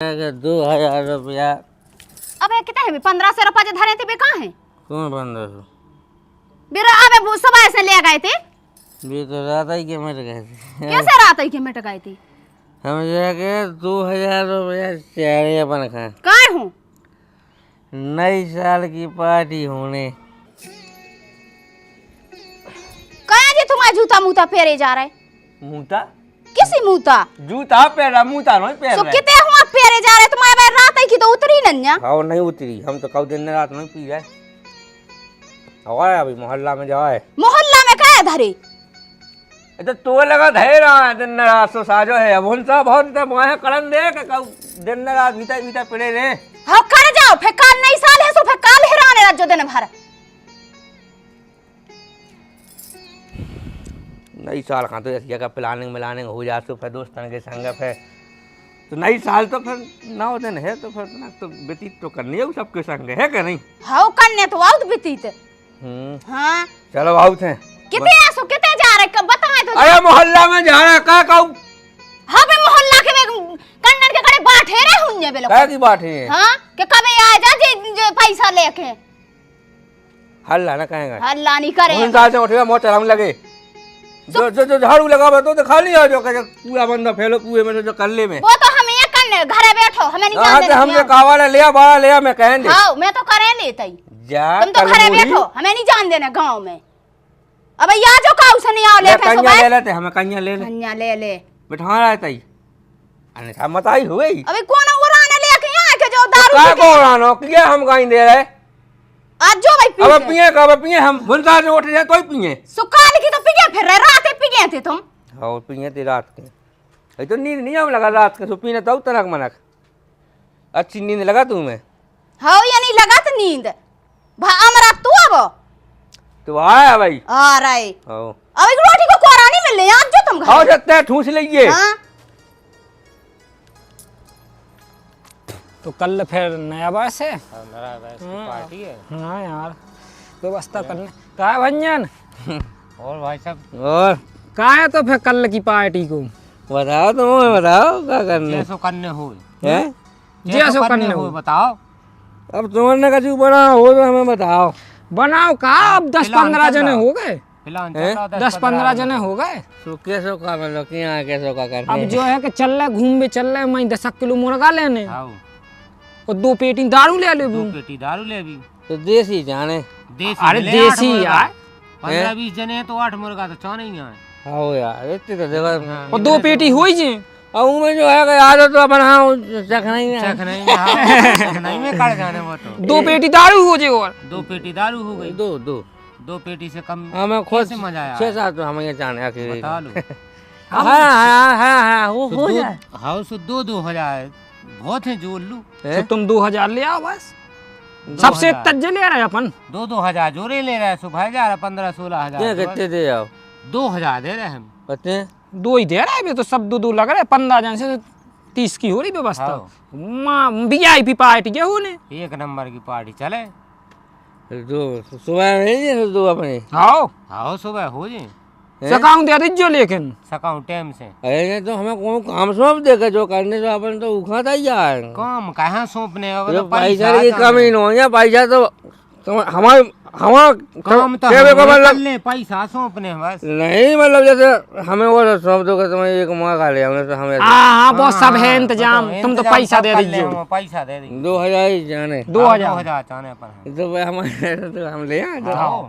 ₹2000। अबे कितना है? 1500 रुपये धरे थे बे कहाँ है? कौन 1500? बेरा अबे वो सुबह से ले गए थे। ये तो रात ही के मिट गए थे। कैसे रात ही के मिट गए थे? हम जाके ₹2000 चारे अपन खाए। कहाँ हूँ? नई साल की पार्टी होने। कहाँ जी तुम्हारा जूता मूता फेरे जा रहा है? मूता? किसी मूता? जूता पहरा मूता नहीं पहर सो रहे। कितने हुआ फेरे जा रहे? तुम्हारे रात ही की तो उतरी नन्या। हाँ नहीं उतरी, हम तो कल दिन रात नहीं पी रहे। हवा अभी मोहल्ला में जाए। मोहल्ला में क्या है धरे? तो तो लगा धे रहा है दिन रात सो साजो है। अब उनसा बहुत मोहे करन दे के कल दिन रात बीता बीता पड़े रे। हाँ कर जाओ, फिर काल नई साल है सो फिर काल हिराने रात जो दिन भर। नई साल का तो ऐसी जगह प्लानिंग मिलानिंग हो जाए तो फिर दोस्तों के संग है तो नई साल तो फिर 9 दिन है तो फिर तो व्यतीत तो करनी है सबके संग है कि नहीं? हाँ करने तो आउट बीतीत। हाँ चलो आउट है। कितने आसो कितने जा रहे कब बताए तो? अरे मोहल्ला में जा रहा का कहूं? हाँ बे मोहल्ला के कन्नड़ के कड़े बाठे रहे हुन्ने बे लोग। क्या की बात है? हाँ कि कभी आ जा जे पैसा लेके। हल्ला ना कहेगा। हल्ला नहीं करे। उन साल से उठेगा मोच चलाने लगे। जो झाड़ू लगा तो खाली आ जो कहे पूरा बंदा फैलो पूरे में जो कर ले में। वो तो हम ये करने घरे बैठो हमें नहीं जानते। हमने कावाला लिया बाड़ा लिया मैं कहें दे। हाँ मैं तो करे लेता ही। जा तुम तो घरे बैठो हमें नहीं जान देना गांव में। अब या जो काऊ से नहीं आओ लेके कन्या ले लेते हमें कन्या ले ले। कन्या ले ले बिठा रहा है अन्यथा मत आई हुई। अबे कौन उड़ाने लेके यहाँ के जो दारू का को उड़ानो किया हम कहीं दे रहे। आज जो भाई पी अब पिए कब पिए हम भुनसा से उठ जाए तो ही पिए। सुकाल की तो पिए फिर रहे रात पी गए थे तुम। हाँ पिए थे रात के। तो नींद नहीं आने लगा रात के तो पीने तो तरह मनक अच्छी नींद लगा तुम्हें? हाँ या नहीं लगा तो नींद हमरा तू अब तो आया भाई आ रहे। हाँ अब एक रोटी को कोरा नहीं मिल रही आज जो तुम खाओ सकते हैं ठूस लीजिए। हाँ तो कल फिर नया बस है। पार्टी है। हाँ यार व्यवस्था करने कहा है भंजन। और भाई साहब और कहा है तो फिर कल की पार्टी को बताओ तुम बताओ क्या करने जैसो करने हो है जैसो करने हो बताओ। अब तुमने कछु बना हो तो हमें बताओ। बनाओ कहा अब 10-15 जने हो गए। 10-15 जने हो गए। तो कैसो का मतलब क्या कैसो का करने अब जो है कि चल रहे घूम चल रहे मैं 10 किलो मुर्गा लेने और 2 पेटी दारू ले ले। 2 पेटी दारू ले भी तो देसी जाने। अरे देसी यार 15-20 जने तो 8 मुर्गा तो चाह नहीं है। हाँ यार इतनी तो जगह और 2 पेटी हुई जी। और में जो है याद तो अपन हाँ चखना ही है। चखना ही में कट जाने वो तो 2 पेटी दारू हो जे और 2 पेटी दारू हो गई। दो पेटी से कम हमें खुद कैसे मजा आया? 6-7 तो हमें ये जाने आखिर बता लो। हाँ वो हो जाए। हाँ सो 2 हो जाए बहुत है जोड़ लू। तो तुम 2000 ले आओ बस। सबसे तज्जे ले रहे अपन 2 हजार जोरे ले रहे हैं। सुबह जा रहा 15-16 हजार। कितने दे जाओ? 2000 दे रहे हम। पते 2 ही दे रहे हैं तो सब 2 लग रहे 15 जन से 30 की हो रही व्यवस्था। VIP पार्टी क्या होने एक नंबर की पार्टी चले। दो सुबह नहीं दो अपने आओ सुबह हो जी सकाऊं दे दीजिए लेकिन सकाऊं टाइम से। अरे तो हमें कौन काम सौंप देगा जो करने से अपन तो उखाता ही यार। काम कहाँ सौंपने पैसा की कमी नहीं है। पैसा तो हमारे काम तो मतलब पैसा सौंपने बस नहीं मतलब जैसे हमें वो सौंप दो तुम्हें एक माँ खा लिया हमने तो हमें हाँ वो सब है इंतजाम। तुम तो पैसा दे दीजिए। पैसा दे दीजिए 2000 ही जाने 2000 चाहने पर तो भाई हमारे तो हम ले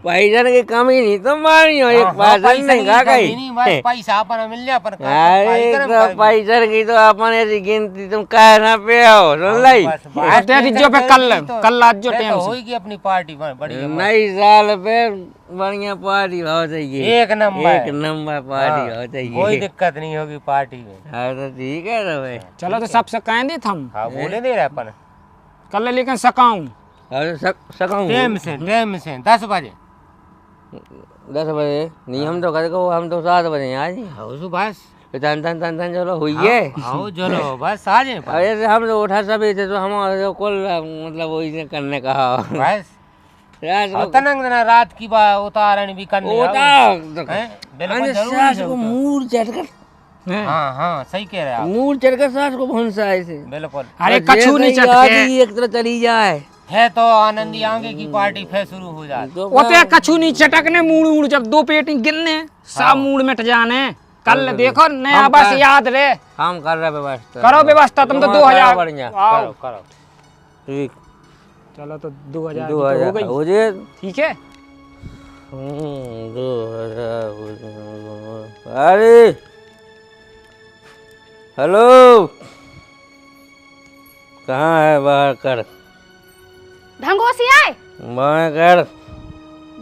पैसा की कमी नहीं तुम मारी हो एक पैसा नहीं खा गई। पैसा अपन मिल जाए पर अरे पैसा की तो अपन ऐसी गिनती तुम कहना पे हो सुन लाई दे दीजिए पे कल आज जो टाइम से होगी अपनी पार्टी बढ़िया। नई साल पे बढ़िया पार्टी हो चाहिए। एक नंबर पार्टी हो चाहिए। कोई दिक्कत नहीं होगी पार्टी में। हाँ तो ठीक है तो भाई चलो तो सबसे कह दे हम। हाँ बोले दे रहे अपन कल लेकिन सकाऊं टाइम से 10 बजे 10 बजे नहीं हम तो कर को हम तो 7 बजे आज सुबह तन चलो हुई है। आओ चलो बस आ जाए। अरे हम तो उठा सभी थे तो हम कुल मतलब वही करने कहा बस तनंग रात की बात उतारण भी करने को मूड चटकर हैं? हाँ हाँ सही कह रहे हैं आप। मूड चढ़ कर सास को भूंसा ऐसे। बिल्कुल अरे बस ये कछू नहीं कहीं चटके आगे एक तरह चली जाए है तो आनंदी आगे की पार्टी फिर शुरू हो जाती। तो ओते कछू नहीं चटकने मूड जब दो पेटी गिनने सब मूड मिट जाने। कल देखो नया हम बस कर- याद रहे। हम कर रहे व्यवस्था। करो व्यवस्था तुम तो तुम्हारा 2000 बढ़िया। आओ। करो करो। ठीक चलो तो 2000 की 2000 तो हो गई हो जाए। ठीक है। 2000 अरे हेलो कहाँ है बाहर कर ढंगोसिया बाहर कर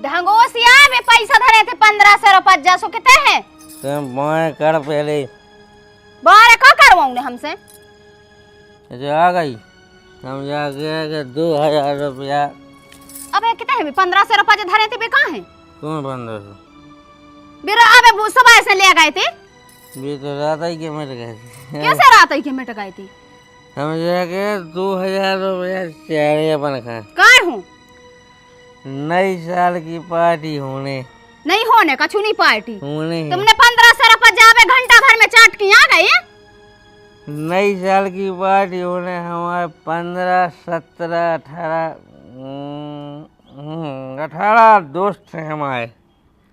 ढंगोसिया में पैसा धरे थे 1500 रुपया सो कितने हैं तुम बाएं कर पहले। बारह का करवाऊं ने हमसे जो आ गई हम जाके 2000 रुपया। अबे कितने हैं 1500 रुपया जो धरे थे वे कहाँ हैं कौन 1500 बिरा अबे वो सुबह से ले गए थे भी तो रात ही के मिल गए थे। कैसे रात ही के मिट गए थे हम जाके 2000 रुपया चारे अपन खाए। कहाँ हूँ नई साल की पार्टी होने नहीं होने कछु नहीं पार्टी होने है। तुमने 1500 रुपया जावे घंटा भर में चाट के आ गए हैं? नई साल की पार्टी होने हमारे 15 17 18 दोस्त हैं हमारे।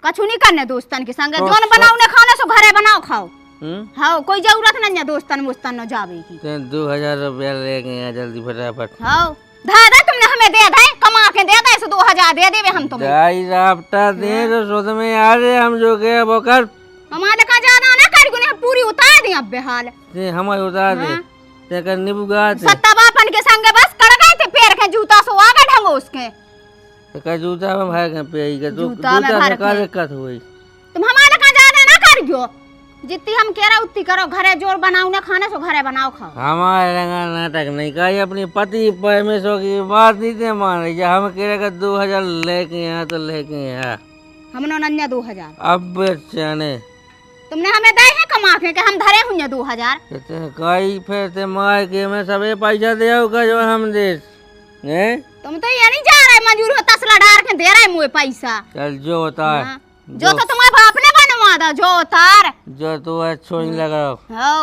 कछु नहीं करने दोस्तन के संग तो जोन बनाओ ने खाने सो घरे बनाओ खाओ। हम्म हाँ कोई जरूरत नहीं है दोस्तन मुस्तन न जावे की। तो 2000 रुपया लेके आ जल्दी फटाफट। हाँ दादा तुमने हमें दे दे कमा के दे दे 2000 दे देवे हम तुम्हें। दाई राफ्ता दे तो सुध में आ रहे हम जो के वो कर हमारे का ज्यादा ना कर गुने पूरी उतार दी अब बेहाल। ते हमें उतार दे हाँ। ते कर निबुगा दे सत्ता बापन के संग बस कड़ गए थे पैर के जूता सो आ गए ढंगो उसके। ते कर जूता में भाग के पे का जूता में भर से का के। दिक्कत हुई। तुम हमारे का ज्यादा ना कर गयो जितनी हम कह रहा उतनी करो घरे जोर बनाओ ना खाने सो घरे बनाओ खाओ। हमारे लगा नाटक नहीं का ये अपनी पति परमेश्वर की बात नहीं थे मान रही है। हम कह रहे 2000 लेके यहाँ तो लेके यहाँ हमने नन्या 2000 अब चने तुमने हमें दे है कमा के हम धरे हुए 2000। कई फिर ते मार के मैं सबे पैसा दे का जो हम दे हैं। तुम तो ये नहीं जा रहे मजूर हो तसला डार के दे रहे मुझे पैसा। चल जो होता है हाँ। जो तो तुम्हारे बाप ने बनवा दा जो उतार जो तू अच्छो नहीं लगा हो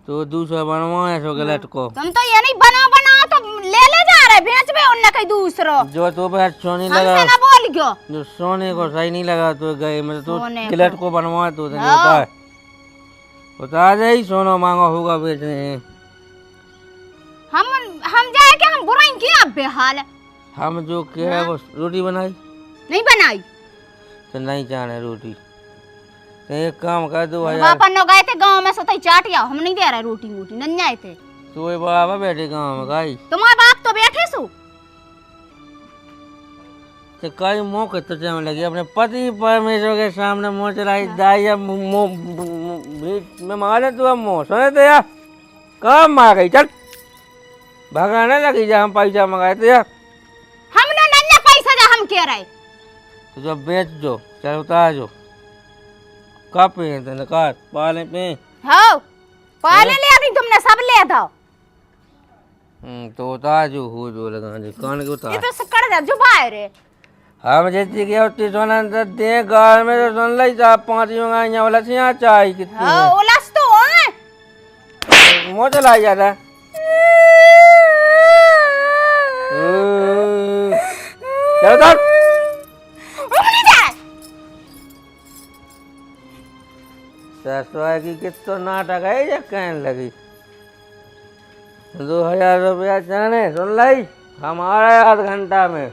तो दूसरा बनवाए सो गलत को। तुम तो ये नहीं बना तो ले जा रहे बेच बे उनने कहीं दूसरो जो तू पे अच्छो नहीं हमसे लगा ना बोल गयो। जो सोने को सही नहीं लगा तो गए मतलब तू सोने को। गलत को बनवा तो हाँ। होता है बता दे ही सोना मांगा होगा बेचने हैं। हम जाए कि हम बुराई किया अब बेहाल हम जो किया है वो रोटी बनाई नहीं बनाई। तो नहीं जाने रोटी तो एक काम कर 2000 बापन नो गए थे गांव में सोते चाटिया हम नहीं दे रहे रोटी मोटी नहीं आए थे। तू बाबा बैठे गाँव में गाई तुम्हारे बाप तो बैठे सु तो कई मौके तो जम लगी अपने पति परमेश्वर के सामने मुँह चलाई दाई अब भीड़ में मारे तू अब मुँह सुने थे यार कब मार गई चल भगाने लगी जा हम पैसा मंगाए थे यार। हमने नन्या पैसा जा हम कह रहे तो जब बेच दो चल उतार जो कब पे तेने कार पाले पे हो पहले ले दी तुमने सब ले दो। तो उतार जो हो जो लगा जी कान के ये उतार तो कर दे जो बाहर है हम जितनी की उतनी सोना दे घर में तो सुन ली साहब 5 मंगाइया वाला सिया चाय कितनी हो उलस तो है मुँह चला जाता चलो उतार ससुआ की कितो नाटक है ये कहने लगी 2000 रुपया जाने सुन लाई हमारे आध घंटा में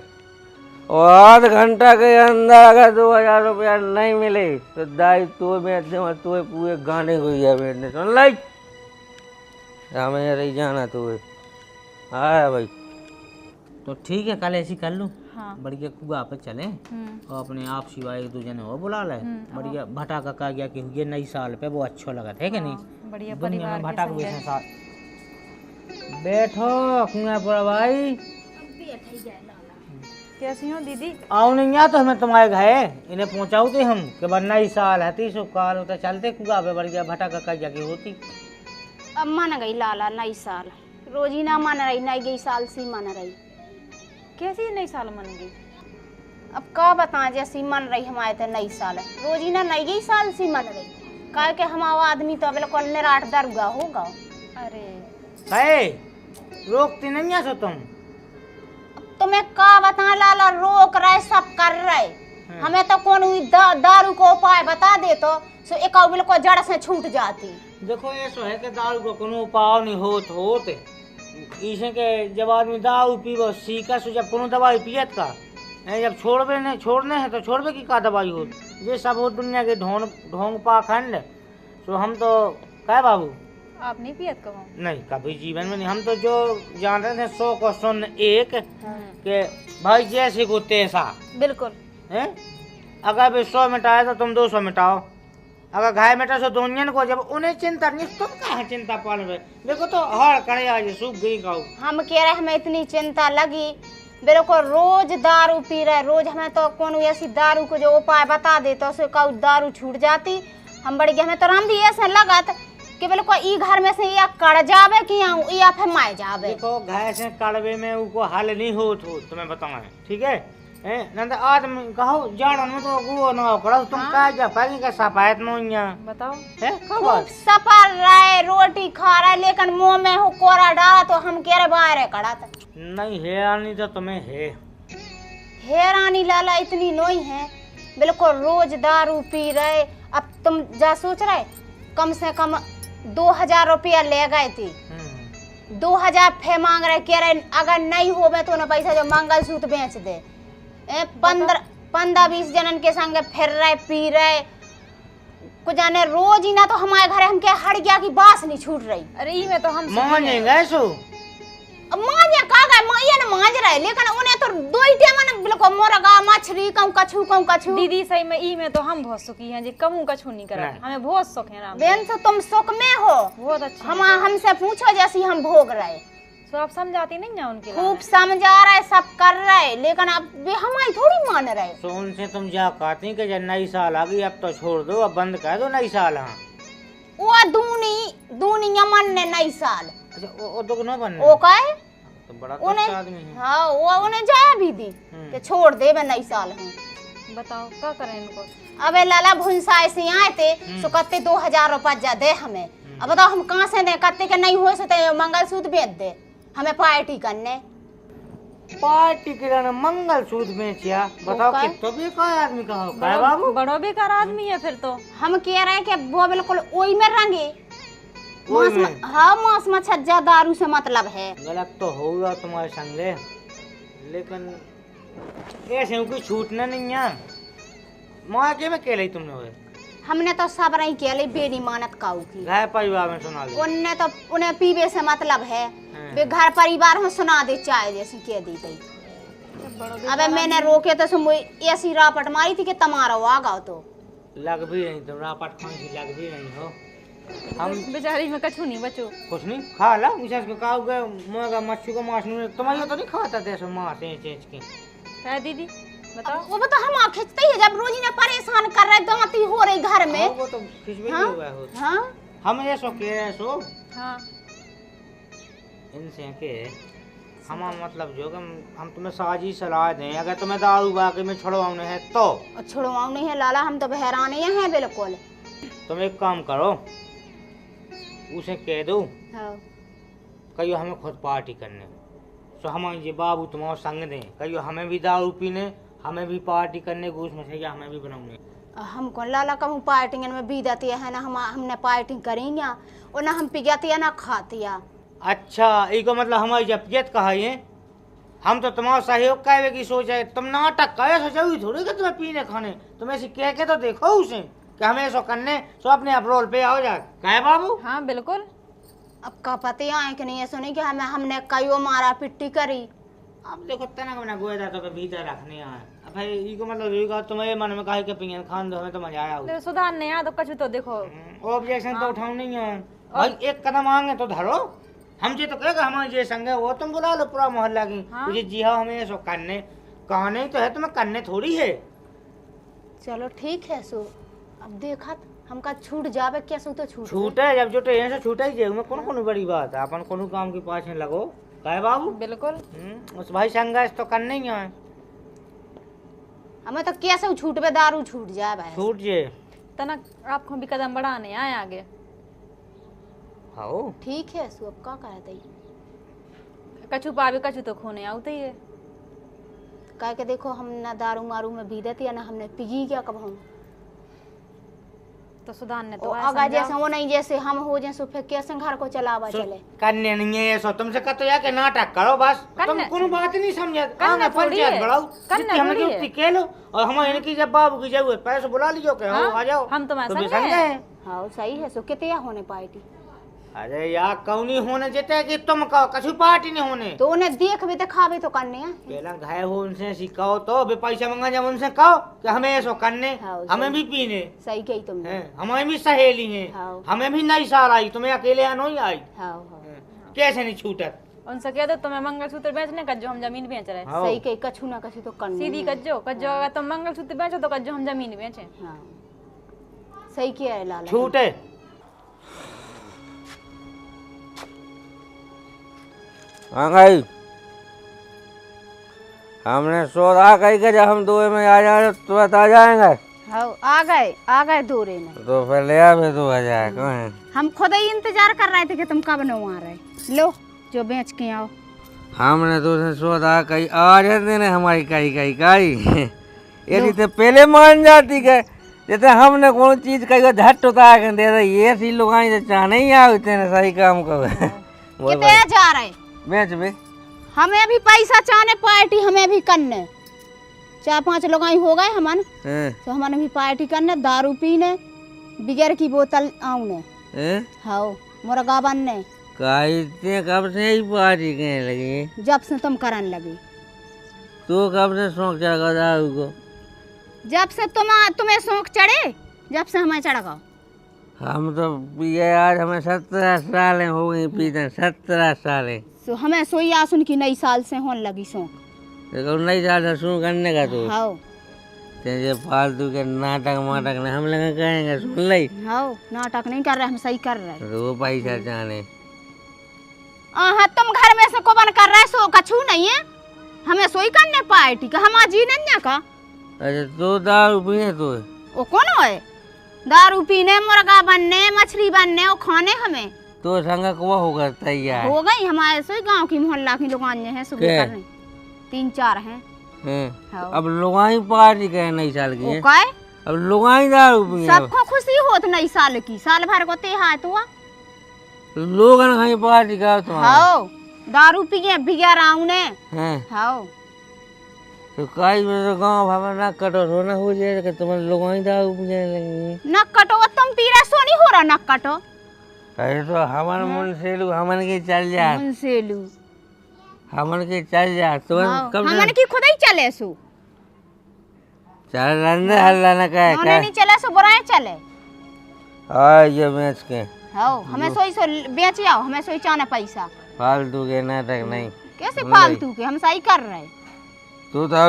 और आध घंटा के अंदर अगर 2000 रुपया नहीं मिले तो दाई तो बेचने और तो पूरे गाने को दिया बेचने सुन लाई हमें रही जाना तो आया भाई तो ठीक है कल ऐसी कर लूँ। हाँ। बढ़िया कुआ पे चले और अपने आप सिवाय एक दो जने और बुला ले। बढ़िया भटा का गया कि ये नई साल पे वो अच्छा लगा है कि नहीं। बढ़िया दुनिया में परिवार भटा के को संग साथ बैठो कुआ पर भाई कैसी हो दीदी। आओ नहीं आ तो हमें तुम्हारे घर इन्हें पहुंचाओ थे हम कि बस नई साल है 30 काल होता चलते कुआ पे बढ़िया भटा का जाके होती। अब मन गई लाला नई साल रोजी ना मन रही नई गई साल सी मन रही कैसी नई साल मन गई। अब का बताएं जैसी मन रही हमारे तो नई साल रोजी ना नई गई साल सी मन रही काय के हम आदमी तो बिल्कुल निराट दरुगा होगा। अरे कहे रोकती नहीं है सो तुम। तुम्हें का बता लाला, रोक रहे सब कर रहे, हमें तो कौन दारू को उपाय बता दे तो सो एक बिल्कुल जड़ से छूट जाती। देखो ये सो है कि दारू को कोनो उपाय नहीं होते इसे के जब आदमी दारू पीबो सीखा सो जब कोनो दवाई पियत का जब छोड़ने हैं तो छोड़बे की का दवाई हो। ये सब हो दुनिया के ढोंग पाखंड। तो हम तो क्या बाबू आप नहीं पियत कहो? नहीं कभी जीवन में नहीं। हम तो जो जान रहे थे 100 को सुन एक के भाई जैसे को तैसा बिल्कुल है। अगर भी 100 मिटाए तो तुम 200 मिटाओ, अगर घाय मिटा सो दोनों को। जब उन्हें चिंता नहीं तुम कहाँ चिंता पाल रहे। देखो तो हर करे आज सूख गई गाँव। हम कह रहे हमें इतनी चिंता लगी, बिल्कुल रोज दारू पी रहे रोज। हमें तो कौन ऐसी दारू को जो उपाय बता दे तो उसे का दारू छूट जाती। हम बढ़ गए, हमें तो राम भी ऐसे लगत कि बिल्कुल ई घर में से या कड़ जावे कि या फिर माय जावे। देखो घाय से कड़वे में उनको हल नहीं हो तुम्हें बताऊं, ठीक है। नंद आदमी कहो जान में तो गो ना करो तुम का जा पाएंगे का सफायत नोइया बताओ है खूब खबर। सफर रहे रोटी खा रहे लेकिन मुंह में हो कोरा डाला तो हम कह रहे बाहर कड़ा था। नहीं है आनी तो तुम्हें है हैरानी लाला इतनी नोई है, बिल्कुल रोज दारू पी रहे। अब तुम जा सोच रहे कम से कम 2000 रुपया ले गए थे, 2000 फे मांग रहे, कह रहे अगर नहीं होवे तो ना पैसा जो मंगलसूत्र बेच दे। 15-20 जनन के संग फिर रहे पी रहे कुछ जाने रोज ही ना। तो हमारे घर हम क्या हट गया की बास नहीं छूट रही। अरे ई में तो हम मानेंगे सो मांझे का गए माया ना मांझ रहे लेकिन उन्हें तो दो ही टेम ना बिल्कुल मुर्गा मछली कम कछु दीदी सही में ई में तो हम बहुत सुखी हैं जी, कमू कछु नहीं करा। हमें बहुत सुख है राम। बेन तो तुम सुख में हो, बहुत अच्छा। हम हमसे पूछो जैसी हम भोग रहे। तो आप समझाती नहीं ना उनके खूब समझा रहे सब कर रहे लेकिन अब वे हमारी थोड़ी मान रहे। तो उनसे तुम जा कहती कि जब नई साल आ गई अब तो छोड़ दो, अब बंद कर दो नई साल। हाँ वो दूनी यमन ने नई साल अच्छा वो तो न बन वो कहे तो बड़ा कष्ट आदमी है। हाँ वो उन्हें जाया भी दी कि छोड़ दे मैं नई साल हूँ। बताओ क्या करें इनको। अबे लाला भुंसा ऐसे आए थे सो कत्ते 2000 रुपया दे हमें। अब बताओ हम कहाँ से दे, कत्ते के नहीं हो सकते मंगलसूत्र बेच दे हमें पार्टी करने। पार्टी के मंगलसूत्र बेचिया बताओ कि तो भी कोई आदमी का हो काय बाबू। बड़ो बेकार आदमी है फिर तो। हम कह रहे हैं कि वो बिल्कुल ओई में रंगे ओई में। हाँ मांस मच्छा दारू से मतलब है। गलत तो होगा तुम्हारे संगे लेकिन ऐसे कोई छूटना नहीं है। माँ के में केले तुमने हुए हमने तो सब रही केले बेनी मानत काऊ की घर परिवार में सुना ले। उन्हें तो उन्हें पीवे से मतलब है वे घर परिवार में सुना दे चाय जैसी कह दी गई। अबे मैंने रोके तो ऐसी रापट मारी थी कि तुम्हारा आगा तो लग भी नहीं तुम रापट खांसी लग भी नहीं हो। हम बेचारी में कछु नहीं बचो कुछ नहीं खा ला मुझे काऊ गए मुर्गा मच्छी को मांस नहीं तुम्हारी तो नहीं खाता थे सो मांस चेंज के है दीदी बताओ। वो तो हम खिंचते ही जब रोज ने परेशान कर रहे दांती हो रही घर में। वो तो खिचबे हाँ? हुआ हो। हाँ हम ये सो के सो हाँ इनसे के हम मतलब जो कि हम तुम्हें साजी सलाह दें अगर तुम्हें दारू बाकी में छुड़वाने है तो। छुड़वाऊ नहीं है लाला, हम तो बहराने हैं बिल्कुल। तुम एक काम करो उसे कह दो हाँ। कहियो हमें खुद पार्टी करने तो हम ये बाबू तुम्हारा संग दें कहियो हमें भी दारू पीने हमें भी पार्टी करने घूस मछलियाँ हमें भी बनाने। हमको लाला कहूँ पार्टी में भी जाती है ना हमने पार्टी करेंगे और ना हम पिजाती है ना खाती है। अच्छा इको मतलब हमारी जपियत कहा ये हम तो तुम्हारा सहयोग का की सोच है। तुम नाटक का सोचा थोड़ी कि तुम्हें पीने खाने तुम ऐसे कह के तो देखो उसे कि हमें ऐसा करने सो अपने आप रोल पे आओ जा कहे बाबू। हाँ बिल्कुल। अब का पते आए कि नहीं ऐसा नहीं कि हमने कईयो मारा पिट्टी करी। अब देखो तना को ना गोया तो भीतर रखने आए। अब भाई इको मतलब ये तुम्हारे मन में कहे कि पियन खान दो हमें तो मजा आया। सुधार नहीं आ तो कछु तो देखो ऑब्जेक्शन तो उठाओ नहीं है भाई एक कदम आएंगे तो धरो। हम जे तो कहेगा हमारे जे संग है वो तुम बुला लो पूरा मोहल्ला की। हाँ? मुझे जी हाँ हमें ऐसा करने कहने ही तो है तुम्हें करने थोड़ी है। चलो ठीक है सो अब देखा हमका छूट जावे क्या सो तो छूटे जब जो ट्रेन से छूटे ही जाए कौन कौन बड़ी बात है अपन कौन काम के पास लगो कहे बाबू। बिल्कुल उस भाई संघर्ष तो करने ही है हमें तो कैसे छूट पे दारू छूट जाए भाई छूट जे लगता ना आपको भी कदम बढ़ाने आए आगे। हाँ ठीक है सु अब का कहते ही कछु पावे कछु तो खोने आउते ही है। कह के देखो हम ना दारू मारू में भी देती है ना हमने पिगी क्या कब हम तो सुधारने तो ओ आए अगर जैसे समझाओ। वो नहीं जैसे हम हो जैसे फिर कैसे घर को चलावा चले करने नहीं है ये सो तुमसे कहते या के नाटक करो बस तुम करने- कोनो बात नहीं समझे करने थोड़ी है। बढ़ाओ करने जितनी हमने थोड़ी है। उतनी के लो और हम इनकी जब बाबू की जरूरत पैसे बुला लीजिए के हाँ, आ जाओ हम तुम्हें भी समझे। हाँ सही है सो कितने होने पाएगी अरे यार कौनी होने जेते कि तुम कहो कछु पार्टी नहीं होने तो उन्हें देख भी दिखावे तो करने हैं पहला घाय हो उनसे सिखाओ तो भी पैसा मंगा जब उनसे कहो कि हमें ऐसो करने हाँ, हमें भी पीने सही कही तुमने हैं हमें भी सहेली हैं हाँ। हमें भी नई साल आई तुम्हें अकेले यहाँ नहीं आई हाँ हाँ हैं, कैसे नहीं छूटत उनसे कह दो तुम्हें मंगलसूत्र बेचने का जो हम जमीन बेच रहे हैं। हाँ। सही कही कछु ना कछु तो करने सीधी हैं। कज्जो कज्जो अगर तुम मंगलसूत्र बेचो तो कज्जो हम जमीन बेचे। हाँ सही किया है लाला छूटे हाँ भाई हमने सोचा कही के जब हम दो में आ जाए तुरंत आ जाएंगे हाँ आ गए दूरे ने तो फिर ले आवे 2000 कहें हम खुद ही इंतजार कर रहे थे कि तुम कब न आ रहे लो जो बेच के आओ हमने तो सोचा कहीं आ जाते ना हमारी कहीं कहीं कहीं यदि तो पहले मान जाती के जैसे हमने कौन चीज कहीं झट उतार के दे रही ये सी लोग चाहने ही आते ना सही काम को कितने जा रहे बेच बे हमें भी पैसा चाहने पार्टी हमें भी करने 4-5 लोग हो गए हमन हैं, तो हमन भी पार्टी करने दारू पीने बिगर की बोतल आउने हैं? हाँ मुर्गा बनने इतने कब से ही पार्टी कहने लगी जब से तुम करन लगी तू कब से शौक चढ़ा दारू को जब से तुम्हें शौक चढ़े जब से हमें चढ़ गो हम तो पिए आज हमें 17 साल हो गई पीते 17 साल तो हमें सोई आसुन की नई साल से होने लगी शौक देखो नहीं चाहता शुरू करने का तू हाँ तेरे फालतू के नाटक माटक ने हम लोग कहेंगे सुन ली हाँ नाटक नहीं कर रहे हम सही कर रहे तो वो पैसा चाहने हाँ तुम घर में से कोबन कर रहे सो कछु नहीं है हमें सोई करने पार्टी का हम जी नहीं का अच्छा तो दारू पिए तो वो कौन है दारू पीने मुर्गा बनने मछली बनने वो खाने हमें तो संग को होगा तैयार हो गई हमारे सोई गांव की मोहल्ला की दुकान हैं सुबह क्या? कर रहे 3-4 हैं हैं हाँ। अब लोगाई पार्टी कहे नई साल की वो है काय अब लोगाई दारू पिए सबको खुशी होत नई साल की साल भर को त्योहार तो लोग कहीं पार्टी का तो हाँ दारू पिए बिगैर आउने हैं हाँ तो काई में तो गांव भाव ना कटो रोना हो जाए कि तुम लोगाई दारू पिए लगी नक कटो तुम पी रहे सो नहीं हो रहा नक कटो अरे तो हमन मन से लू हमन के चल जा उनसे लू हमन के चल जा तो हाँ, कब हमन की खुद ही चले सो चल रंदे हल्ला ना कहे उन्हें नहीं चले सो बुराए चले हाँ ये बेच के हाँ हमें सोई सो बेच आओ हमें सोई चाने पैसा फालतू के नाटक नहीं कैसे फालतू के हम सही कर रहे तू तो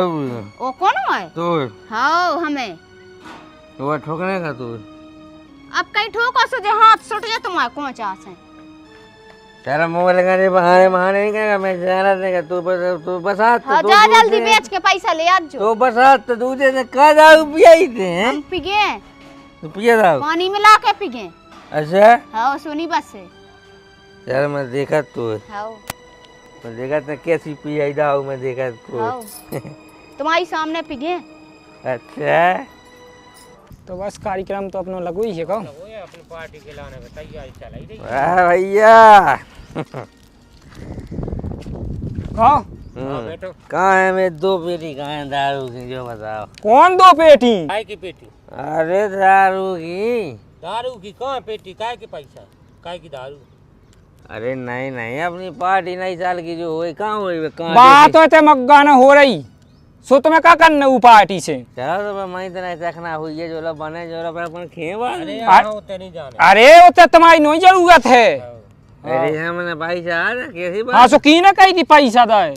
वो कौन है तू हाँ हमें वो ठोकने का तू अब कहीं ठोको सो जो हाथ सुट जाए तुम्हारे कौन चास है तेरा मोबाइल का रे बहाने बहाने नहीं करेगा मैं जाना देगा तू बसात हाँ जा जल्दी बेच के पैसा ले आज जो तो बसात तो दूसरे से का दारू पिया ही थे हैं हम पिगे तू पिया दारू पानी मिला के पिगे अच्छा हाँ सुनी बस से यार मैं देखा तू हाँ मैं देखा था कैसी पिया दारू मैं देखा तू हाँ तुम्हारी सामने पिगे अच्छा तो बस कार्यक्रम तो अपना लगू ही है कहो अपनी पार्टी के लाने में तैयारी चलाई रही वाह भैया कहो बेटो कहाँ है मैं 2 पेटी कहाँ है दारू की जो बताओ कौन 2 पेटी काय की पेटी अरे दारू की दारू की कहाँ पेटी काय के पैसा काय की दारू अरे नहीं नहीं अपनी पार्टी नई साल की जो हुई कहाँ हुई कहाँ बात होते मग्गा न हो रही सो तुम्हें क्या करना ऊ पार्टी से चलो तो मैं इतना चखना हुई है जो लोग बने जो लोग अपन खेवा होते नहीं जाने अरे वो तो तुम्हारी नहीं जरूरत है अरे हमने भाई साहब कैसी हाँ बात सो की ना कही थी पैसा दे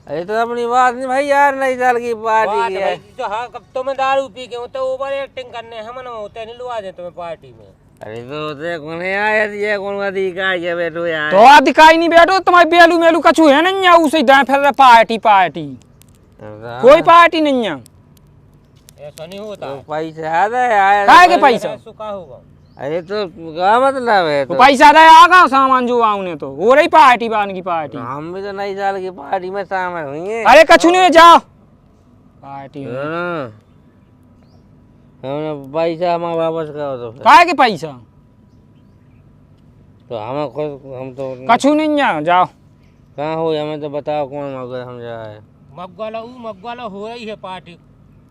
अरे तो अपनी बात नहीं भाई यार नई साल की पार्टी की है तो हाँ कब तुम्हें दारू पी के तो ओवर एक्टिंग करने हम ना होते नहीं लुआ दे तुम्हें पार्टी में अरे तो होते कौन आया ये कौन अधिकार है बैठो यार तो अधिकारी नहीं बैठो तुम्हारी बेलू मेलू कछु है नहीं उसे दाए फिर पार्टी पार्टी कोई पार्टी नहीं है ऐसा नहीं होता तो पैसा दे आया काहे के पैसा का होगा अरे तो क्या मतलब है तो तो पैसा दे आगा सामान जो आउने तो हो रही पार्टी बान की पार्टी। हम भी तो नई साल की पार्टी में शामिल हुई हैं। अरे कछु नहीं जाओ पार्टी में। हाँ। हमने पैसा हमारा वापस करो तो फिर। काहे के पैसा तो हमें खुद हम तो कछु नहीं जाओ। कहाँ हो हमें तो बताओ कौन मगर हम जाए। मगवाला हो रही है पार्टी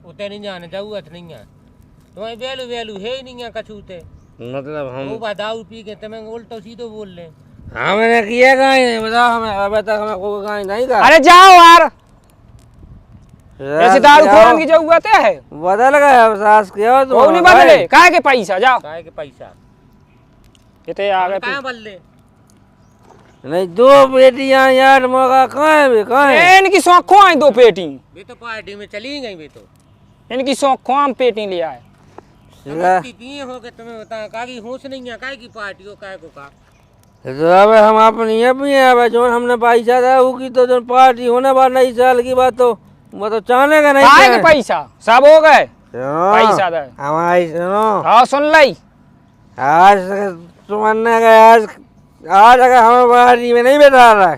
उते नहीं जाने जरूरत नहीं है तुम्हें वैल्यू है ही नहीं है कछूते मतलब हम वो दारू पी के तुम्हें उल्टा सीधो बोल ले हमने किया कहीं नहीं बताओ हमें अभी तक हमें कोई कहीं नहीं कहा। अरे जाओ यार ऐसे दारू जाओ। खोरन की जरूरत है बदल गए अब सास के हो वो नहीं बदले काहे के पैसा जाओ काहे के पैसा इतने आ गए कहाँ बदले नहीं दो बेटियां यार मौका कहाँ है भी कहाँ है। इनकी शौखों आई 2 पेटी वे तो पार्टी में चली गई वे तो इनकी शौखों हम पेटी ले आए। पिए हो गए तुम्हें बता काकी होश नहीं है काहे की पार्टी हो काहे को का तो अब हम अपनी अपनी है अब जो हमने पैसा था वो की तो जो पार्टी होने वाला नई साल की बात तो वो तो चाहने का नहीं काहे है। के पैसा सब हो गए सुनो, पैसा दे हमारी सुनो हाँ सुन लाई आज तुमने आज अगर हमें पार्टी में नहीं बैठा रहा है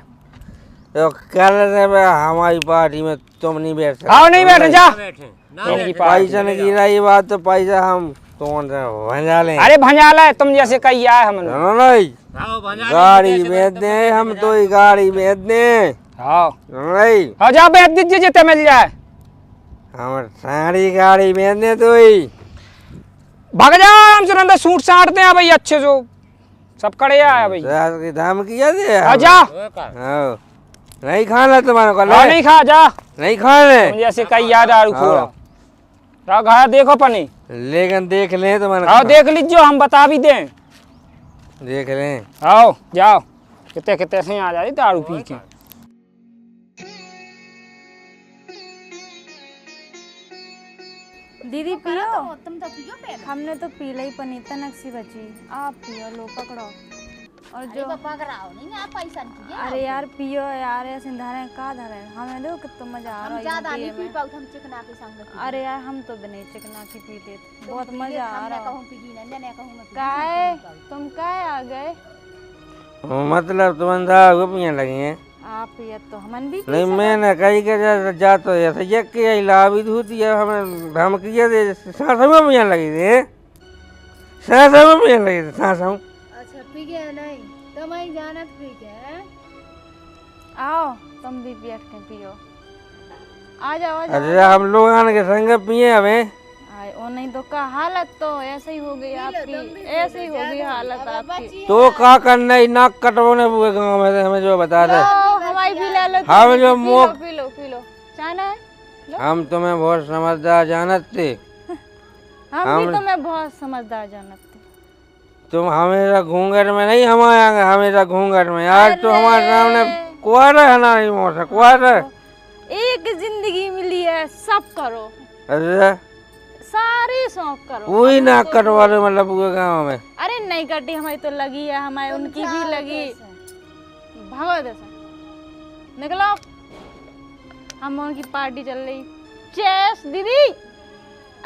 तो कल से हमारी पार्टी में तुम नहीं बैठ सकते। आओ नहीं बैठे जा बैठे ना इनकी बैठे। पार्टी पैसा ने की रही बात तो पैसा हम तुम भंजा लें। अरे भंजाला है तुम जैसे कही आए हमने सुनो नहीं आओ भंजाली गाड़ी जैसे बेच बैठे दें हम तो ही गाड़ी बेच दें। हाँ सुनो नहीं हाँ जा बेच दीजिए जितने मिल जाए हम सारी गाड़ी बेच दें तो ही भाग जाओ आराम से अंदर सूट साटते हैं भाई अच्छे से सब कड़े आया भाई सास की धमकी दे हाँ जा वो का हाँ। नहीं खाना तुम्हारे को हाँ नहीं खा जा नहीं खाने तुम जैसे कही याद दारू खोरा हाँ। जा घाया देखो पनी लेकिन देख लें तुम्हारे आओ देख लीजिए हम बता भी दें देख लें। आओ जाओ कितने कितने से आ जाए दारू पी के। दीदी पियो तुम तो पियो पे हमने तो पी ली पनीर तनक सी बची आप पियो लो पकड़ो और जो पकड़ाओ नहीं आप पैसा नहीं अरे यार पियो यार ऐसे धरे का धरे हमें देखो कितना मजा आ रहा है ज्यादा यहाँ नहीं पिए पी में। पाऊ हम चिकना के संग अरे यार हम तो भी नहीं चिकना की पी लेते बहुत मजा आ रहा है कहूं पी नहीं ने कहूं मैं काहे तुम काहे आ गए मतलब तुम अंधा गोपियाँ लगी हैं। आप पिए तो हमन भी पी नहीं मैंने कही के जा तो ऐसे ये के लाभी धूती है हमें धमकी दे सांस में पियाँ लगी थी सांस में पियाँ लगी थी सांस में। अच्छा पी गया नहीं तुम ही जानत पी के आओ तुम भी बैठ के पियो आ जाओ आ जाओ अच्छा हम लोग आने के संग पिए हमें आए ओ नहीं तो का हालत तो ऐसे ही हो गई आपकी ऐसे ही हो गई हालत आपकी तो का करना ही नाक कटवाने पूरे गाँव में से हमें जो बता दे। लो, हमारी भी ले लो हम जो पी लो मुँह पी लो पी लो चाहना है हम तुम्हें बहुत समझदार जानत थे। हम भी तुम्हें बहुत समझदार जानते तुम हमेशा घूंघट में नहीं हम आएंगे हमेशा घूंघट में आज तो हमारे सामने कुआरा है ना नहीं मोसा कुआरा। एक जिंदगी मिली है सब करो अच्छा सारे शौक करो कोई नाक कटवा लो मतलब पूरे गाँव में। अरे नहीं कटी हमारी तो लगी है हमारी उनकी भी लगी भागो जैसा निकलो हम उनकी पार्टी चल रही चेस दीदी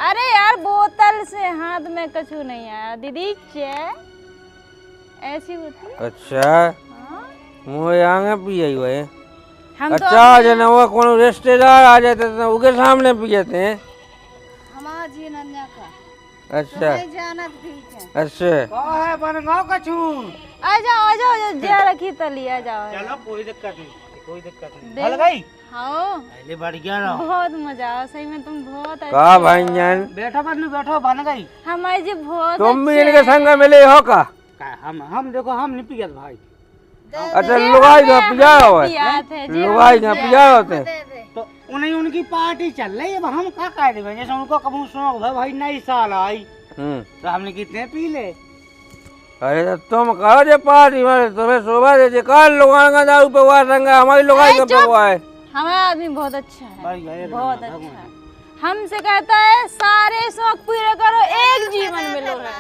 अरे यार बोतल से हाथ में कछु नहीं आया दीदी चे ऐसी होती है अच्छा हाँ? मुँह आगे पिए हुए हैं। हम तो अच्छा जना वो कौन रिश्तेदार आ जाते थे उनके सामने पिए थे। हमारा जी नन्या का अच्छा नहीं जानत पी के अच्छा कहाँ है बनगांव का छून आ जाओ जे रखी तली आ जाओ चलो कोई दिक्कत नहीं कोई दिक्कत नहीं देख- हल गई हाँ पहले बढ़ गया ना बहुत मजा आया सही में तुम बहुत अच्छे का भाईजान बैठो बन्नू बैठो बन गई हमारे जी बहुत तुम भी अच्छे इनके संग मिले हो का। हम देखो हम नहीं पियत भाई अच्छा लुगाई का पिया हुआ है पिया थे जी लुगाई का पिया होते हैं। दे दे तो उन्हें उनकी पार्टी चल रही है अब हम क्या कह देंगे जैसे उनको कबू शौक है भाई नई साल आई तो हमने कितने पी ले अरे तो तुम कहो जे पार्टी में तुम्हें शोभा दे कल लुगाई का दारू पे हुआ संग हमारी लुगाई का पे हुआ है। हमारा आदमी बहुत अच्छा है बढ़िया, एक बहुत नंबर, अच्छा है हमसे कहता है सारे शौक पूरे करो एक जीवन मिलो है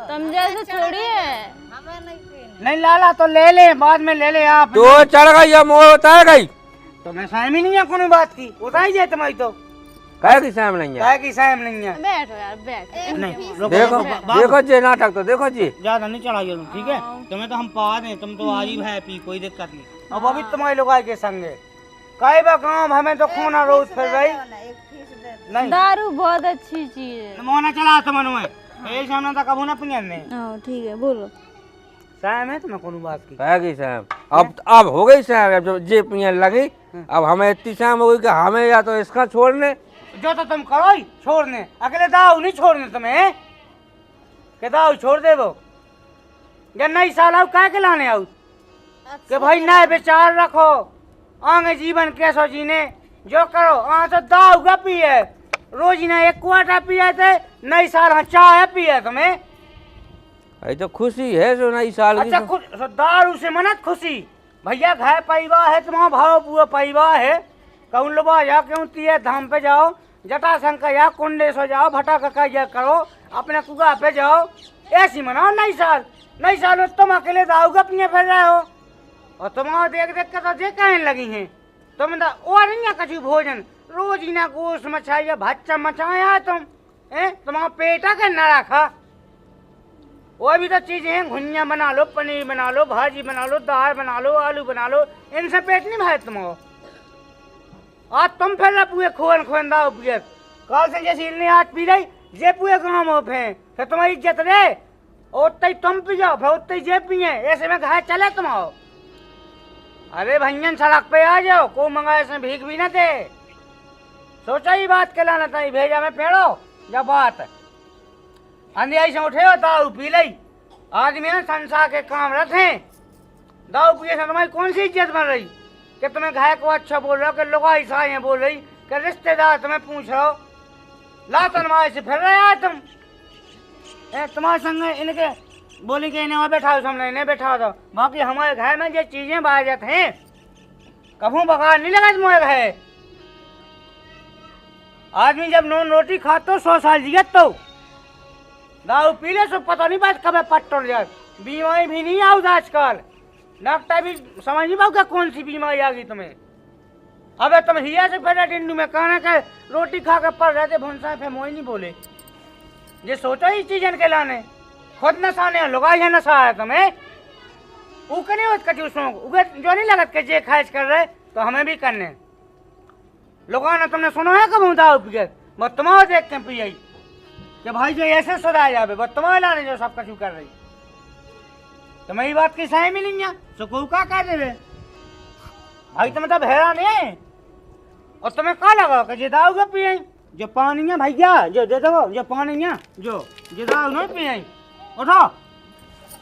तुम जैसे थोड़ी है हमें नहीं पीना नहीं लाला तो ले ले बाद में ले ले आप तो चढ़ गई या मोर उतार गई तो मैं सहमी नहीं है कोनो बात की उतार जाए तुम्हारी तो कहे की शाम नहीं है। कहे की साइम नहीं है। बैठो यार बैठ। नहीं रुको, देखो रुको, देखो जी नाटक तो देखो जी। ज्यादा नहीं चढ़ाइए तुम, ठीक है? तुम्हें तो हम पा दें, तुम तो आज ही भाई पी, कोई दिक्कत नहीं। अब अभी तुम्हारे लोग आए के संगे कई बा काम, हमें तो खोना रोज फिर रही नहीं। दारू बहुत अच्छी चीज है। मोना चला तो मनु है ए सामने तक कबू ना पियन ने हाँ ठीक है बोलो। साइम है तुम्हें कोनो बात की। कहे की शाम अब हो गई शाम, अब जब जे पियन लगी अब हमें इतनी शाम हो गई कि हमें या तो इसका छोड़ने जो तो तुम करो ही छोड़ने, अगले दाऊ नहीं छोड़ने तुम्हें के दाऊ छोड़ दे वो या नई साल आओ कह के लाने आओ कि भाई नए विचार रखो, आगे जीवन कैसो जीने जो करो। तो दाऊ का पिए रोज ना एक क्वार्टर पिए थे, नई साल हाँ चाय पिए तुम्हें। ये तो खुशी है जो नई साल की। अच्छा खुश दारू से मनत खुशी भैया, घर पैवा है तुम्हारा भाव बुआ पैवा है, कौन लोबा या क्यों तीय धाम पे जाओ, जटा शंकर या कुंडे सो जाओ, भटा का या करो, अपने कुआ पे जाओ, ऐसी मनाओ नई साल। नई साल में तुम अकेले दाऊ का पिए फिर रहे हो और तुम्हारा देख देख के तो जे कहने लगी हैं तुम तो और नहीं कछु भोजन रोज ही ना गोश्त मछाई भच्चा मचाया तुम तुम्हारा पेटा के न रखा। और भी तो चीजें हैं, घुनिया बना लो, पनीर बना लो, भाजी बना लो, दाल बना लो, आलू बना लो, इनसे पेट नहीं भरे तुम्हारा। आज तुम फिर रहा पूरे खोन खोन दाओ पिए, कल से जैसे इन्हें आज पी रही जे पूरे गाँव में फे फिर तुम्हारी इज्जत रे, उतना ही तुम पी जाओ फिर उतना ही जे पिए, ऐसे में घर चले तुम्हारा। अरे भैया सड़क पे आ जाओ, को मंगाए से भीख भी न दे, सोचा ही बात के लाना था भेजा में पेड़ो जब बात अंधियाई से उठे हो दाऊ पी लई। आदमी ने संसार के काम रखे, दाऊ पिए से तुम्हारी कौन सी इज्जत बन रही कि तुम्हें घर को अच्छा बोल रहे हो, कि लोग ऐसा ही बोल रही कि रिश्तेदार तुम्हें पूछ रहे हो, लातन मारे से फिर रहे यार तुम तुम्हारे संग इनके बोली के इन्हें वहाँ बैठा हो, सामने इन्हें बैठा दो। बाकी हमारे घर में जो चीजें बाहर जाते हैं कभू बगाड़ नहीं लगा तुम्हारे घर। आदमी जब नून रोटी खाते 100 साल जियत तो दारू पी ले सो पता नहीं बात कब पट टूट जाए। बीमारी भी नहीं आओ आजकल, डॉक्टर भी समझ नहीं पाओ कौन सी बीमारी आ गई तुम्हें। अबे तुम हिया से पहले टिंडू में कहना के रोटी खा के पड़ रहे थे भुनसा पे मोई नहीं बोले, ये सोचो इस चीजन के लाने खुद नशा ने लगा है नशा है तुम्हें ऊके नहीं होत कटी उसमें उगे जो नहीं लगत के जे खाइश कर रहे तो हमें भी करने लोगों ने तुमने सुनो है कब दारू पिए बस तुम्हारा देख के पिए कि भाई जो ऐसे सुधार जावे बस तुम्हारे लाने जो सब कछु कर रही तुम्हारी बात की सही मिली है सुकू का कर देवे भाई तुम तब हैरान है और तुम्हें क्या लगा कि जे दारू का पिए जो पानी है भैया जो दे दो जो पानी है जो दारू नहीं पिए उठो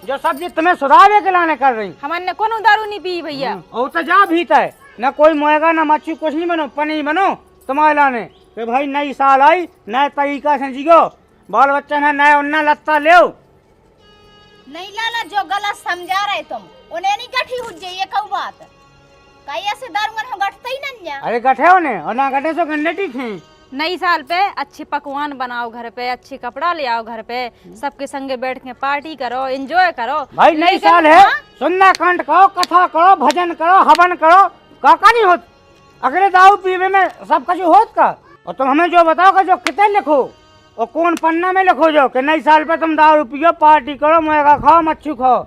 जो सब्जी तुम्हें सुधारे के लाने कर रही हमारे कौन दारू नहीं पी भैया। और तो जा भीतर न कोई मोएगा न मच्छी कुछ नहीं बनो पनीर बनो तुम्हारे लाने कि भाई नई साल आई नए तरीका से जियो बाल बच्चा ने नया उन्ना लत्ता ले नहीं लाला जो गलत समझा रहे तुम उन्हें नहीं गठी हो जाइए कऊ बात कई ऐसे दारू हम गठते ही नहीं है। अरे गठे हो ने और ना गठे सो गन्ने ठीक है। नई साल पे अच्छे पकवान बनाओ घर पे, अच्छे कपड़ा ले आओ घर पे, सबके संगे बैठ के पार्टी करो, एंजॉय करो। भाई नई साल है सुनना कांड करो कथा करो भजन करो हवन करो काका नहीं होत अगले दारू पीवे में सब कुछ होत का। और तुम हमें जो बताओ का जो कितने लिखो और कौन पन्ना में लिखो जो कि नई साल पे तुम दारू पियो पार्टी करो मुएगा खाओ मच्छी खाओ।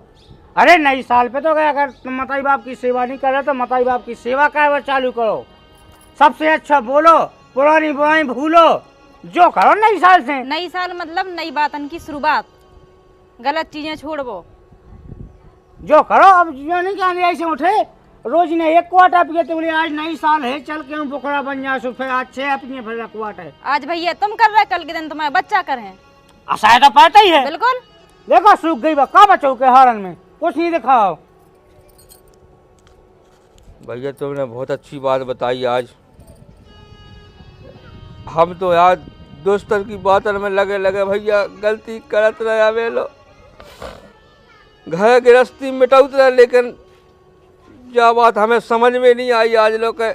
अरे नई साल पे तो अगर तुम मताई बाप की सेवा नहीं कर रहे तो मताई बाप की सेवा का चालू करो, सबसे अच्छा बोलो, पुरानी बुराई भूलो, जो करो नई साल से। नई साल मतलब नई बातन की शुरुआत, गलत चीजें छोड़ो जो करो। अब जो नहीं कहने ऐसे उठे रोज ने एक क्वार्टर पिए तो बोले आज नई साल है चल के बुकड़ा बन जा फिर अच्छे अपने फिर क्वार्टर। आज भैया तुम कर रहे, कल के दिन तुम्हारे बच्चा कर हैं। शायद पता ही है बिल्कुल देखो सूख गई का बचो के हारन में कुछ नहीं दिखाओ। भैया तुमने बहुत अच्छी बात बताई आज। हम तो यार दोस्तों की बातन में लगे लगे भैया गलती करत रहे वेलो घर गृहस्थी मिटाउत रहे, लेकिन जो बात हमें समझ में नहीं आई आज लोग के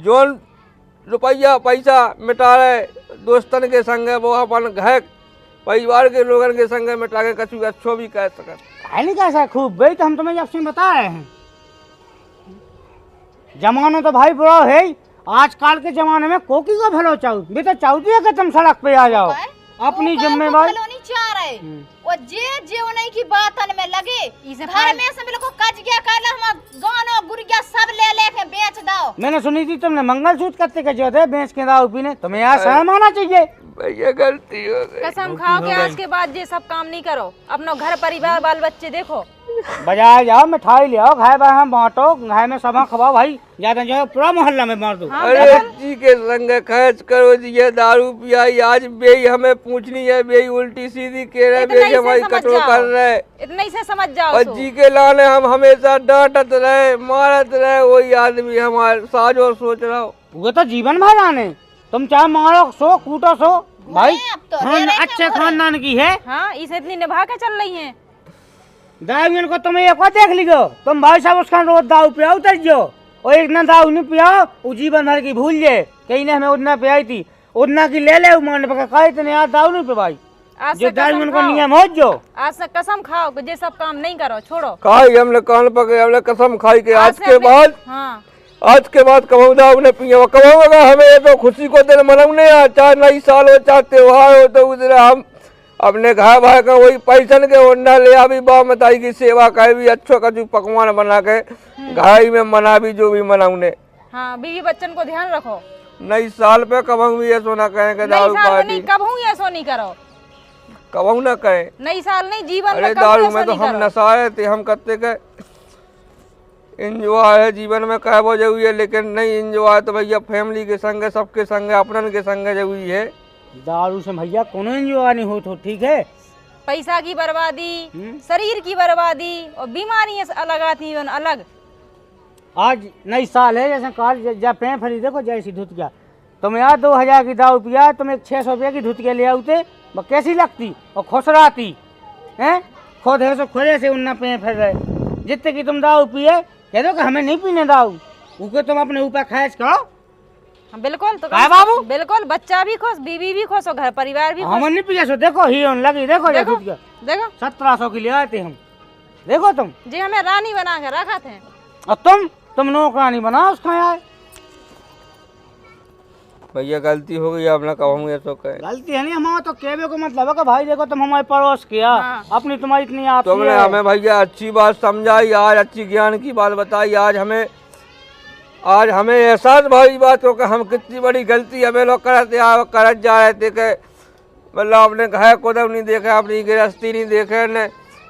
जोन रुपया पैसा मिटा रहे दोस्तन के संगे वो अपन घर परिवार के लोगन के संगे मिटा के कछु अच्छो भी कह सकत नहीं कैसा खूब भाई तो हम तुम्हें जब से बता रहे हैं जमाना तो भाई बुरा है आजकल के जमाने में कोकी को भलो चाहू भी तो चाहती है कि तुम सड़क पे आ जाओ अपनी जिम्मेवारी नहीं चाह रहे वो जे उन्हीं की बातन में लगे घर में से बिल्कुल कज गया कहला हम गाना गुड़िया सब ले लेके बेच दो। मैंने सुनी थी तुमने मंगलसूत्र करते के जो थे बेच के दारू पीने, तुम्हें यार शर्म आना चाहिए। भैया गलती हो गई। कसम खाओ कि आज के बाद ये सब काम नहीं करो, अपना घर परिवार बाल बच्चे देखो। बाजार जाओ, मिठाई ले आओ, खाए बाहर बांटो, घर में सब खवाओ भाई, ज्यादा जो है पूरा मोहल्ला में बांट दो। अरे जी के संग खर्च करो जी, ये दारू पियाई आज बेई हमें पूछनी है, बेई उल्टी सीधी कह रहे, बेई हमारी कटो कर रहे, इतना ही से समझ जाओ। और जी के लाने हम हमेशा डांटत रहे मारत रहे, वही आदमी हमारे साजो सोच रहा हो। वो तो जीवन भर आने, तुम चाहे मारो सो कूटो सो भाई, अच्छे खानदान की है। हाँ, इसे इतनी निभा के चल रही है। दारू को तुम एक बार देख लियो, तुम भाई साहब उसका रोज दारू पियाओ उतर जाओ, और एक ना दारू नहीं पियाओ, वो जीवन भर की भूल जाए कहीं ने हमें उतना पियाई थी, उतना की ले ले मान पका कहे इतने यार दारू नहीं पिवाई, जो दारू को नियम हो जो। आज से कसम खाओ कि ये सब काम नहीं करो, छोड़ो। खाई हमने कान पकड़े, हमने कसम खाई के आज के बाद, हाँ आज के बाद कमाऊ दारू ने पिया कमाऊंगा, हमें ये तो खुशी को दिन मनाउने, चाहे नई साल हो चाहे त्योहार हो, तो उधर हम अपने घर भाई का वही पैसन के ओंडा ले अभी बा मताई की सेवा करे भी, अच्छो कछु पकवान बना के घर में मना भी जो भी मनाउने। हाँ, बीवी बच्चन को ध्यान रखो। नई साल पे कमाऊ भी ऐसो ना कहें कि दारू पार्टी, कब हूँ ऐसो नहीं करो, कमाऊ ना कहें नई साल नहीं जीवन। अरे दारू में तो हम नशाए थे, हम करते के इंजॉय है जीवन में कह वो जरूरी है, लेकिन नहीं इंजॉय तो भैया फैमिली के संग, सबके संग, अपनन के संग जरूरी है। दारू से भैया कोनो इंजॉय नहीं हो तो ठीक है, पैसा की बर्बादी, शरीर की बर्बादी और बीमारियां अलग आती हैं अलग। आज नई साल है, जैसे काल जब पे फरी देखो जैसी धुतिया, तुम यार 2000 की दारू पिया, तुम एक 600 रुपये की धुतिया ले आते, वो कैसी लगती और खुश रहती है, खुद है सो खुदे से उन्ना पे फिर रहे, जितने की तुम दारू पिए कह दो कि हमें नहीं पीने दारू, उके तुम अपने ऊपर खर्च करो। बिल्कुल तो बाबू, बिल्कुल बच्चा भी खुश, बीवी भी खुश और घर परिवार भी खुश। हम नहीं पिया सो देखो ही लगी, देखो देखो 1700 की ले आते हम, देखो तुम जी हमें रानी बना के रखा थे, और तुम नौकरानी बना उसका यार। भैया गलती हो गई, आप ना कहूँगे तो कहे गलती है नहीं, हमारा तो कहने को मतलब है कि भाई देखो तुम हमारे पड़ोस किया, अपनी तुम्हारी इतनी आप तुमने हमें भैया अच्छी बात समझाई, आज अच्छी ज्ञान की बात बताई, आज हमें एहसास भाई बात हो कि हम कितनी बड़ी गलती हमें लोग करत जा रहे थे, कि मतलब अपने घर को तो नहीं देखे, अपनी गृहस्थी नहीं देखे,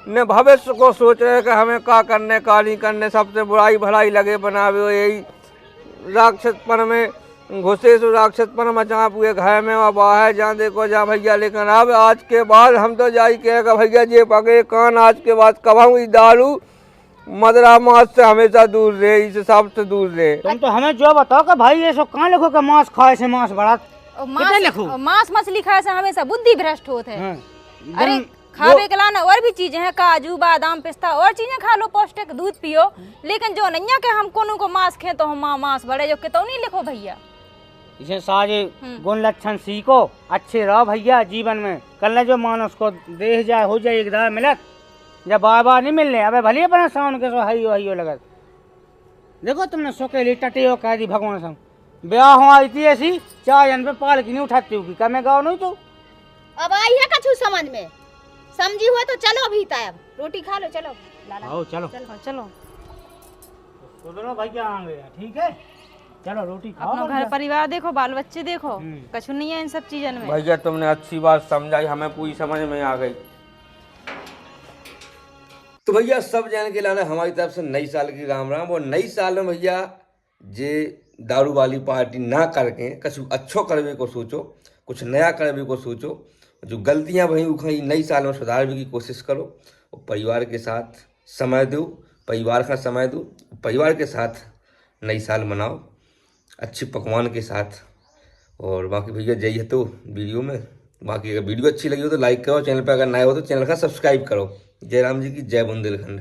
ने भविष्य को सोच रहे कि हमें क्या करने का नहीं करने, सबसे बुराई भलाई लगे बनावे, यही राक्षसपन में घुसे सो राक्षसपन मचा पूरे घर में और बाहर जहाँ देखो जहाँ भैया। लेकिन अब आज के बाद हम तो जाई कहेगा भैया ये पकड़े कान, आज के बाद कभाऊँ दारू मदरा मांस से हमेशा दूर रहे, इस हिसाब से दूर रहे। तुम तो हमें जो बताओ कि भाई ये सब कहाँ लिखो कि मांस खाए से मांस बड़ा, मांस मछली खाए से हमेशा बुद्धि भ्रष्ट होते है। अरे खावे के लाना और भी चीजें हैं, काजू बादाम पिस्ता और चीजें खा लो, पौष्टिक दूध पियो, लेकिन जो नहीं है कि हम कोनो को मांस खे तो हम मांस बड़े जो के तो नहीं लिखो भैया। इसे सारे गुण लक्षण सीखो, अच्छे रहो भैया जीवन में, कल जो मानस को देह जाए हो जाए एकदम मिलत, जब बार बार नहीं मिलने अबे भले अपना सावन के सो हइयो लगत। देखो तुमने सोकेली टटे हो कह दी भगवान संग, ब्याह हो आई थी ऐसी 4 जन पे पाल की नहीं उठाती होगी, क्या मैं गाँव नहीं तो अब आई है कछु समझ में, समझी हुआ तो चलो अभी तायब रोटी खा लो, चलो आओ चलो चलो दोनों भैया आ गया, ठीक है चलो रोटी खाओ, अपना घर परिवार देखो, बाल बच्चे देखो, कछु नहीं है इन सब चीजन में। भैया तुमने अच्छी बात समझाई, हमें पूरी समझ में आ गई। तो भैया सब जान के लाना हमारी तरफ से नई साल की राम राम। और नई साल में भैया जे दारू वाली पार्टी ना करके कुछ अच्छो करवे को सोचो, कुछ नया करवे को सोचो, जो गलतियां भई उखई नई साल में सुधारने की कोशिश करो, और परिवार के साथ समय दो, परिवार का समय दो, परिवार के साथ नई साल मनाओ अच्छी पकवान के साथ। और बाकी भैया जय है तो वीडियो में, बाकी अगर वीडियो अच्छी लगी हो तो लाइक करो, चैनल पर अगर नए हो तो चैनल का सब्सक्राइब करो। जय राम जी की जय बुंदेलखंड।